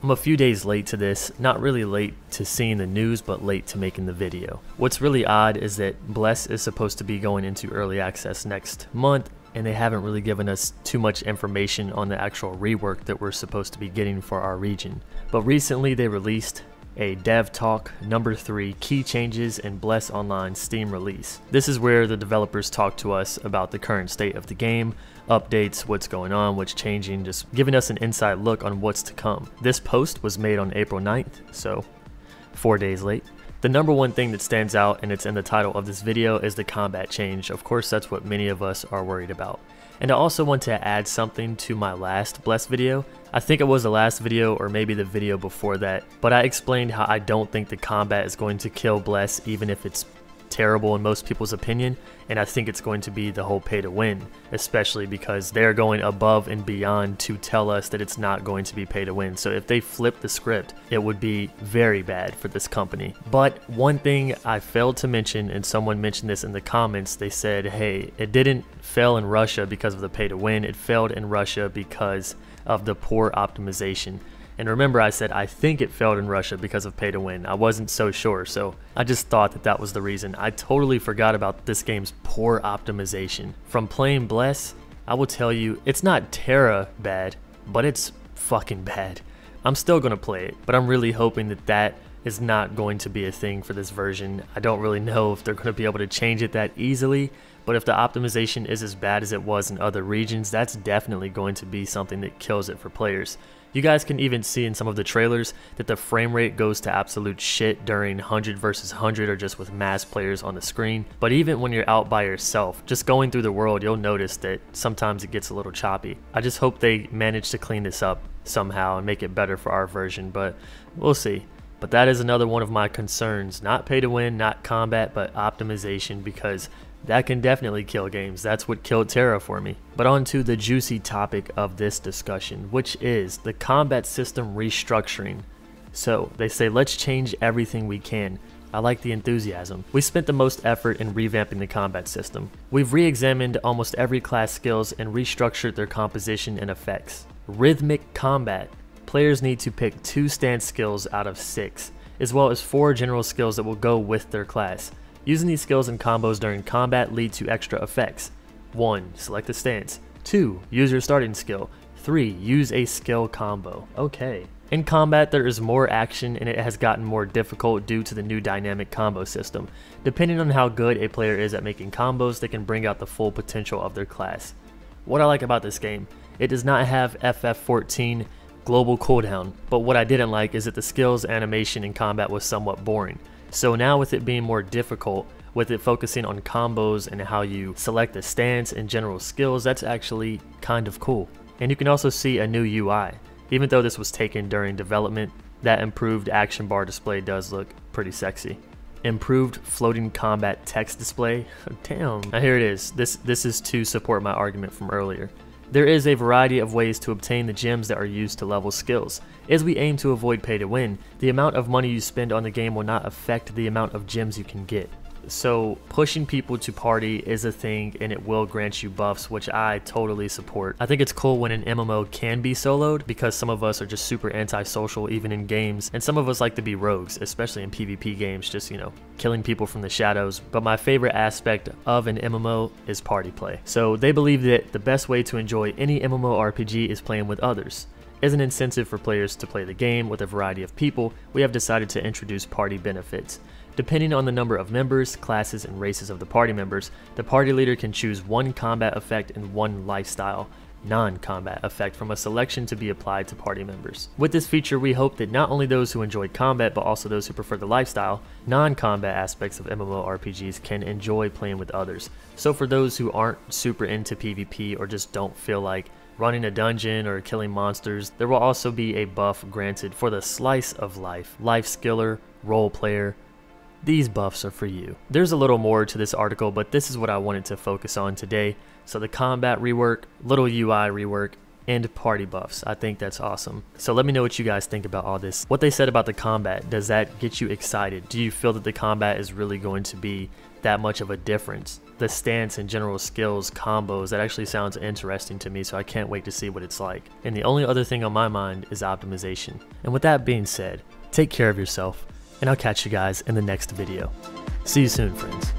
I'm a few days late to this, not really late to seeing the news, but late to making the video. What's really odd is that Bless is supposed to be going into early access next month, and they haven't really given us too much information on the actual rework that we're supposed to be getting for our region. But recently they released a Dev Talk number 3 key changes in Bless Online Steam release. This is where the developers talk to us about the current state of the game, updates, what's going on, what's changing, just giving us an inside look on what's to come. This post was made on April 9th, so 4 days late. The number one thing that stands out, and it's in the title of this video, is the combat change. Of course, that's what many of us are worried about. And I also want to add something to my last Bless video. I think it was the last video or maybe the video before that, but I explained how I don't think the combat is going to kill Bless even if it's terrible in most people's opinion, and I think it's going to be the whole pay to win, especially because they're going above and beyond to tell us that it's not going to be pay to win. So if they flip the script, it would be very bad for this company. But one thing I failed to mention, and someone mentioned this in the comments, they said, hey, it didn't fail in Russia because of the pay to win, it failed in Russia because of the poor optimization. And remember, I said I think it failed in Russia because of pay to win. I wasn't so sure, so I just thought that that was the reason. I totally forgot about this game's poor optimization. From playing Bless, I will tell you, it's not Terra bad, but it's fucking bad. I'm still gonna play it, but I'm really hoping that that is not going to be a thing for this version. I don't really know if they're gonna be able to change it that easily, but if the optimization is as bad as it was in other regions, that's definitely going to be something that kills it for players. You guys can even see in some of the trailers that the frame rate goes to absolute shit during 100 versus 100 or just with mass players on the screen. But even when you're out by yourself, just going through the world, you'll notice that sometimes it gets a little choppy. I just hope they manage to clean this up somehow and make it better for our version, but we'll see. But that is another one of my concerns, not pay to win, not combat, but optimization, because that can definitely kill games. That's what killed Terra for me. But on to the juicy topic of this discussion, which is the combat system restructuring. So they say, let's change everything we can. I like the enthusiasm. We spent the most effort in revamping the combat system. We've re-examined almost every class skills and restructured their composition and effects. Rhythmic combat. Players need to pick 2 stance skills out of 6, as well as 4 general skills that will go with their class. Using these skills and combos during combat lead to extra effects. 1. Select a stance. 2. Use your starting skill. 3. Use a skill combo. Okay. In combat, there is more action and it has gotten more difficult due to the new dynamic combo system. Depending on how good a player is at making combos, they can bring out the full potential of their class. What I like about this game, it does not have FF14 global cooldown, but what I didn't like is that the skills animation in combat was somewhat boring. So now with it being more difficult, with it focusing on combos and how you select the stance and general skills, that's actually kind of cool. And you can also see a new UI. Even though this was taken during development, that improved action bar display does look pretty sexy. Improved floating combat text display. Damn. Now here it is. This is to support my argument from earlier. There is a variety of ways to obtain the gems that are used to level skills. As we aim to avoid pay to win, the amount of money you spend on the game will not affect the amount of gems you can get. So pushing people to party is a thing and it will grant you buffs, which I totally support. I think it's cool when an MMO can be soloed because some of us are just super antisocial even in games, and some of us like to be rogues, especially in PvP games, just, you know, killing people from the shadows. But my favorite aspect of an MMO is party play. So they believe that the best way to enjoy any MMORPG is playing with others. As an incentive for players to play the game with a variety of people, we have decided to introduce party benefits. Depending on the number of members, classes, and races of the party members, the party leader can choose 1 combat effect and 1 lifestyle, non-combat effect from a selection to be applied to party members. With this feature, we hope that not only those who enjoy combat, but also those who prefer the lifestyle, non-combat aspects of MMORPGs can enjoy playing with others. So for those who aren't super into PvP or just don't feel like running a dungeon or killing monsters, there will also be a buff granted for the slice of life, life skiller, role player. These buffs are for you. There's a little more to this article, but this is what I wanted to focus on today. So the combat rework, little UI rework, and party buffs. I think that's awesome. So let me know what you guys think about all this. What they said about the combat, does that get you excited? Do you feel that the combat is really going to be that much of a difference? the stance and general skills combos, that actually sounds interesting to me, so I can't wait to see what it's like. And the only other thing on my mind is optimization. And with that being said, take care of yourself, and I'll catch you guys in the next video. See you soon, friends.